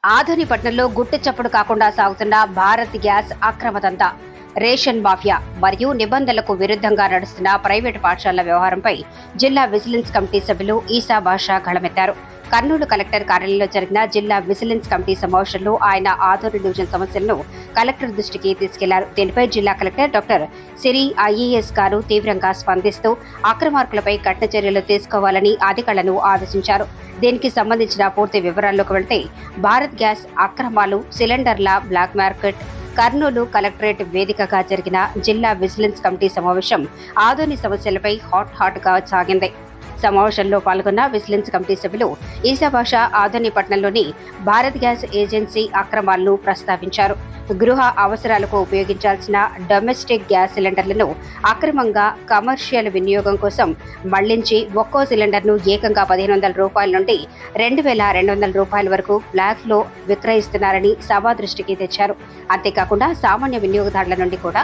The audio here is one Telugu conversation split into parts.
ఆధునిపట్నంలో గుట్టు చప్పుడు కాకుండా సాగుతున్న భారత్ గ్యాస్ అక్రమదంతా, రేషన్ మాఫియా మరియు నిబంధనలకు విరుద్ధంగా నడుస్తున్న ప్రైవేటు పాఠశాలల వ్యవహారంపై జిల్లా విజిలెన్స్ కమిటీ సభ్యులు ఈసా బాషా గళమెత్తారు. కర్నూలు కలెక్టర్ కార్యాలయంలో జరిగిన జిల్లా విజిలెన్స్ కమిటీ సమావేశంలో ఆయన ఆదోని డివిజన్ సమస్యలను కలెక్టర్ దృష్టికి తీసుకెళ్లారు. దీనిపై జిల్లా కలెక్టర్ డాక్టర్ సిరి ఐఏఎస్ గారు తీవ్రంగా స్పందిస్తూ అక్రమార్కులపై కఠిన చర్యలు తీసుకోవాలని అధికారులను ఆదేశించారు. దీనికి సంబంధించిన పూర్తి వివరాల్లోకి వెళ్తే, భారత్ గ్యాస్ అక్రమాలు, సిలిండర్ల బ్లాక్ మార్కెట్, కర్నూలు కలెక్టరేట్ వేదికగా జరిగిన జిల్లా విజిలెన్స్ కమిటీ సమావేశం ఆదోని సమస్యలపై హాట్ గా సాగింది. సమావేశంలో పాల్గొన్న విజిలెన్స్ కమిటీ సభ్యులు ఈసా బాషా ఆదోని పట్టణంలోని భారత్ గ్యాస్ ఏజెన్సీ అక్రమాలను ప్రస్తావించారు. గృహ అవసరాలకు ఉపయోగించాల్సిన డొమెస్టిక్ గ్యాస్ సిలిండర్లను అక్రమంగా కమర్షియల్ వినియోగం కోసం మళ్లించి ఒక్కో సిలిండర్ను ఏకంగా 1500 రూపాయల నుండి 2200 రూపాయల వరకు బ్లాక్ లో విక్రయిస్తున్నారని సభా దృష్టికి తెచ్చారు. అంతేకాకుండా సామాన్య వినియోగదారుల నుండి కూడా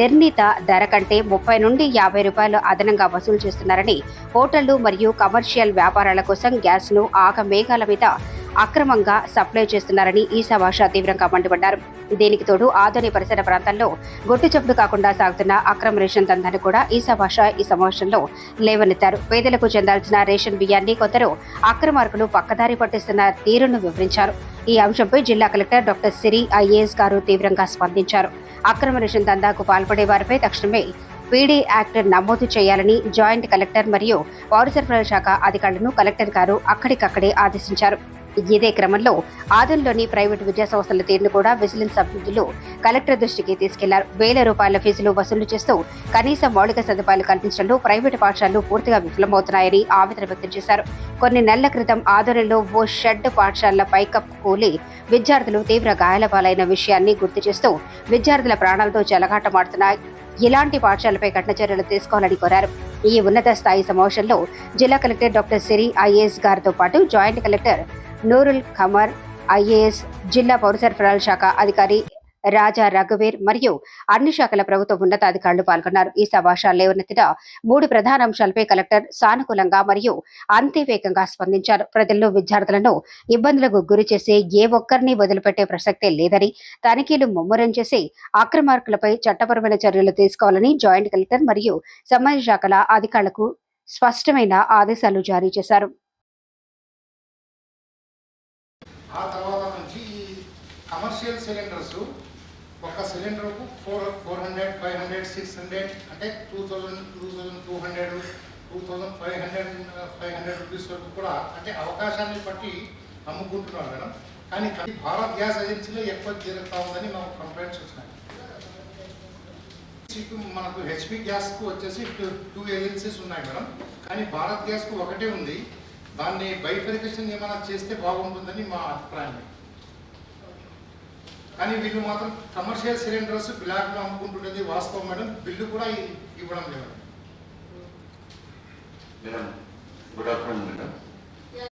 నిర్ణీత ధర కంటే 30 నుండి 50 రూపాయలు అదనంగా వసూలు చేస్తున్నారని, హోటళ్లు మరియు కమర్షియల్ వ్యాపారాల కోసం గ్యాస్ ను ఆగమేఘాల మీద అక్రమంగా సప్లై చేస్తున్నారని ఈసా బాషా తీవ్రంగా మండిపడ్డారు. దీనికి తోడు ఆదోని పరిసర ప్రాంతాల్లో గొట్టు చప్పుడు కాకుండా సాగుతున్న అక్రమ రేషన్ దందాన్ని కూడా ఈసా బాషా ఈ సమావేశంలో లేవనెత్తారు. పేదలకు చెందాల్సిన రేషన్ బియ్యాన్ని కొందరు అక్రమార్కులు పక్కదారి పట్టిస్తున్న తీరును వివరించారు. ఈ అంశంపై జిల్లా కలెక్టర్ డాక్టర్ సిరి ఐఏఎస్ గారు తీవ్రంగా స్పందించారు. అక్రమ రేషన్ దందాకు పాల్పడే వారిపై తక్షణమే పీడీ యాక్ట్ నమోదు చేయాలని జాయింట్ కలెక్టర్ మరియు పౌర సరఫరాల శాఖ అధికారులను కలెక్టర్ గారు అక్కడికక్కడే ఆదేశించారు. ఇదే క్రమంలో ఆదోనిలోని ప్రైవేటు విద్యాసంస్థల తీరును కూడా విజిలెన్స్ సభ్యులు కలెక్టర్ దృష్టికి తీసుకెళ్లారు. వేల రూపాయల ఫీజులు వసూలు చేస్తూ కనీస మౌలిక సదుపాయాలు కల్పించడంలో ప్రైవేటు పాఠశాలలు పూర్తిగా విఫలమవుతున్నాయని ఆవేదన వ్యక్తం చేశారు. కొన్ని నెలల క్రితం ఆదోనిలో ఓ షెడ్ పాఠశాలల పైకప్పు కూలి విద్యార్థులు తీవ్ర గాయాల పాలైన విషయాన్ని గుర్తు చేస్తూ విద్యార్థుల ప్రాణాలతో చెలగాటమాడుతున్న ఇలాంటి పాఠశాలపై కఠిన చర్యలు తీసుకోవాలని కోరారు. ఈ ఉన్నత స్థాయి సమావేశంలో జిల్లా కలెక్టర్ డాక్టర్ సిరి ఐఏఎస్ గారితో పాటు joint collector Noorul Qamar IAS, జిల్లా పౌర సరఫరాల శాఖ అధికారి రాజా రఘువీర్ మరియు అన్ని శాఖల ప్రభుత్వ ఉన్నతాధికారులు పాల్గొన్నారు. ఈ సమావేశం లేవనెత్తిన 3 ప్రధాన అంశాలపై కలెక్టర్ సానుకూలంగా మరియు అంతివేగంగా స్పందించారు. ప్రజలను, విద్యార్థులను ఇబ్బందులకు గురి చేసే ఏ ఒక్కరిని వదిలిపెట్టే ప్రసక్తే లేదని, తనిఖీలు ముమ్మరం చేసి అక్రమార్కులపై చట్టపరమైన చర్యలు తీసుకోవాలని జాయింట్ కలెక్టర్ మరియు సంబంధిత శాఖల అధికారులకు స్పష్టమైన ఆదేశాలు జారీ చేశారు. ఆ తర్వాత నుంచి ఈ కమర్షియల్ సిలిండర్స్ ఒక సిలిండర్కు 400, 500, 600 అంటే 2000, 2200, 2500 రూపీస్ వరకు కూడా అంటే అవకాశాన్ని బట్టి అమ్ముకుంటున్నారు మేడం. కానీ భారత్ గ్యాస్ ఏజెన్సీలో ఎక్కువ జరుగుతూ ఉందని మాకు కంప్లైంట్స్ వచ్చినాయి. మనకు హెచ్పి గ్యాస్కు వచ్చేసి 2 ఏజెన్సీస్ ఉన్నాయి మేడం. కానీ భారత్ గ్యాస్కు ఒకటే ఉంది. దాన్ని బైఫరికేషన్ ఏమైనా చేస్తే బాగుంటుందని మా అభిప్రాయం. కానీ వీళ్ళు మాత్రం కమర్షియల్ సిలిండర్స్ బ్లాక్లో అమ్ముకుంటుండేది వాస్తవం మేడం. బిల్లు కూడా ఇవ్వడం లేదు మేడం. Good afternoon madam.